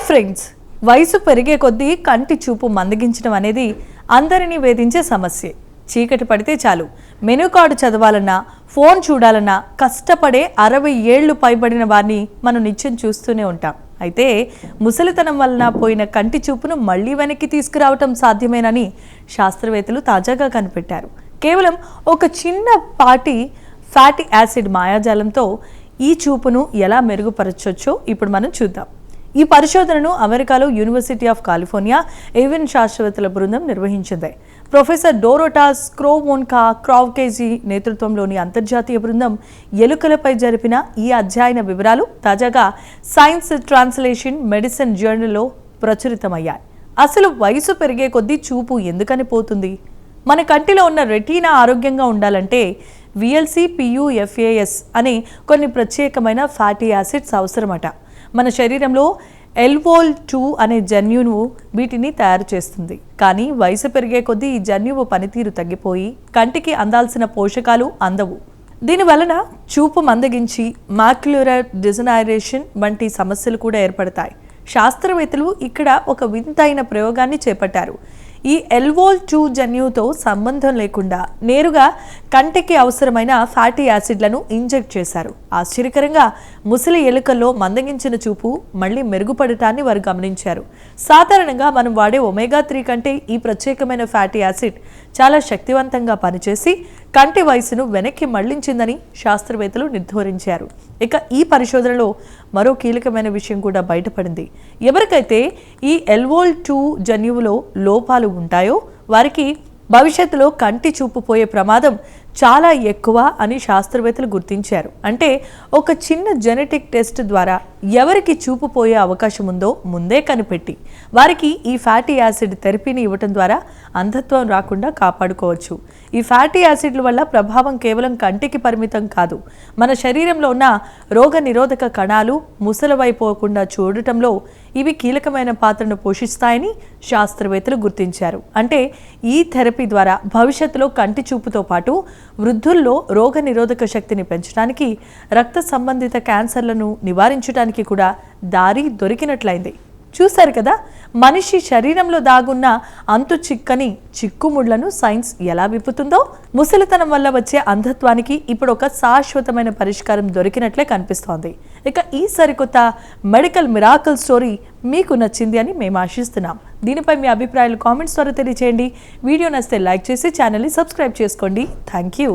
Friends, వయసు పెరిగే కొద్దీ కంటి చూపు మందగించడం అనేది అందరినీ వేధించే సమస్య. చీకటి పడితే చాలు మెనూ కార్డు చదవాలన్నా, ఫోన్ చూడాలన్నా కష్టపడే 60 ఏళ్లు పైబడిన వారిని మనం నిత్యం చూస్తూనే ఉంటాం. అయితే ముసలితనం వలన పోయిన కంటి చూపును మళ్లీ వెనక్కి తీసుకురావటం సాధ్యమేనని శాస్త్రవేత్తలు తాజాగా కనిపెట్టారు. కేవలం ఒక చిన్నపాటి ఫ్యాటీ యాసిడ్ మాయాజాలంతో ఈ చూపును ఎలా మెరుగుపరచొచ్చో ఇప్పుడు మనం చూద్దాం. ఈ పరిశోధనను అమెరికాలో యూనివర్సిటీ ఆఫ్ కాలిఫోర్నియా ఏవియన్ శాస్త్రవేత్తల బృందం నిర్వహించింది. ప్రొఫెసర్ డోరోటా స్క్రోవోన్కా క్రావ్కేజీ నేతృత్వంలోని అంతర్జాతీయ బృందం ఎలుకలపై జరిపిన ఈ అధ్యయన వివరాలు తాజాగా సైన్స్ ట్రాన్స్లేషన్ మెడిసిన్ జర్నల్లో ప్రచురితమయ్యాయి. అసలు వయసు పెరిగే కొద్దీ చూపు ఎందుకని పోతుంది? మన కంటిలో ఉన్న రెటీనా ఆరోగ్యంగా ఉండాలంటే విఎల్సి పియుఎఫ్ఏఎస్ అనే కొన్ని ప్రత్యేకమైన ఫ్యాటీ యాసిడ్స్ అవసరమట. మన శరీరంలో ఎల్వోల్-2 అనే జన్యువు వీటిని తయారు చేస్తుంది. కానీ వయసు పెరిగే కొద్దీ ఈ జన్యువు పనితీరు తగ్గిపోయి కంటికి అందాల్సిన పోషకాలు అందవు. దీనివలన చూపు మందగించి మాక్యులర్ డిజనరేషన్ వంటి సమస్యలు కూడా ఏర్పడతాయి. శాస్త్రవేత్తలు ఇక్కడ ఒక వింతైన ప్రయోగాన్ని చేపట్టారు. ఈ ఎల్వోల్-2 జన్యువుతో సంబంధం లేకుండా నేరుగా కంటికి అవసరమైన ఫ్యాటీ యాసిడ్లను ఇంజెక్ట్ చేశారు. ఆశ్చర్యకరంగా ముసలి ఎలుకల్లో మందగించిన చూపు మళ్లీ మెరుగుపడటాన్ని వారు గమనించారు. సాధారణంగా మనం వాడే ఒమేగా-3 కంటే ఈ ప్రత్యేకమైన ఫ్యాటీ యాసిడ్ చాలా శక్తివంతంగా పనిచేసి కంటి వయసును వెనక్కి మళ్లించిందని శాస్త్రవేత్తలు నిర్ధారించారు. ఇక ఈ పరిశోధనలో మరో కీలకమైన విషయం కూడా బయటపడింది. ఎవరికైతే ఈ ఎల్వోల్-2 జన్యువులో లోపాలు ఉంటాయో వారికి భవిష్యత్తులో కంటి చూపు పోయే ప్రమాదం చాలా ఎక్కువ అని శాస్త్రవేత్తలు గుర్తించారు. అంటే ఒక చిన్న జెనెటిక్ టెస్ట్ ద్వారా ఎవరికి చూపు పోయే అవకాశం ఉందో ముందే కనిపెట్టి వారికి ఈ ఫ్యాటీ యాసిడ్ థెరపీని ఇవ్వటం ద్వారా అంధత్వం రాకుండా కాపాడుకోవచ్చు. ఈ ఫ్యాటీ యాసిడ్ల వల్ల ప్రభావం కేవలం కంటికి పరిమితం కాదు, మన శరీరంలో ఉన్న రోగ నిరోధక కణాలు ముసలవైపోకుండా చూడటంలో ఇవి కీలకమైన పాత్రను పోషిస్తాయని శాస్త్రవేత్తలు గుర్తించారు. అంటే ఈ థెరపీ ద్వారా భవిష్యత్తులో కంటి చూపుతో పాటు వృద్ధుల్లో రోగ నిరోధక శక్తిని పెంచడానికి, రక్త సంబంధిత క్యాన్సర్లను నివారించడానికి కూడా దారి దొరికినట్లయింది. చూశారు కదా, మనిషి శరీరంలో దాగున్న అంతు చిక్కని చిక్కుముళ్లను సైన్స్ ఎలా విప్పుతుందో. ముసలితనం వల్ల వచ్చే అంధత్వానికి ఇప్పుడు ఒక శాశ్వతమైన పరిష్కారం దొరికినట్లే కనిపిస్తోంది. ఇక ఈ సరికొత్త మెడికల్ మిరాకిల్ స్టోరీ మీకు నచ్చింది అని మేము ఆశిస్తున్నాం. దీనిపై మీ అభిప్రాయాలు కామెంట్స్ ద్వారా తెలియజేయండి. వీడియో నచ్చితే లైక్ చేసి ఛానల్ని సబ్స్క్రైబ్ చేసుకోండి. Thank you.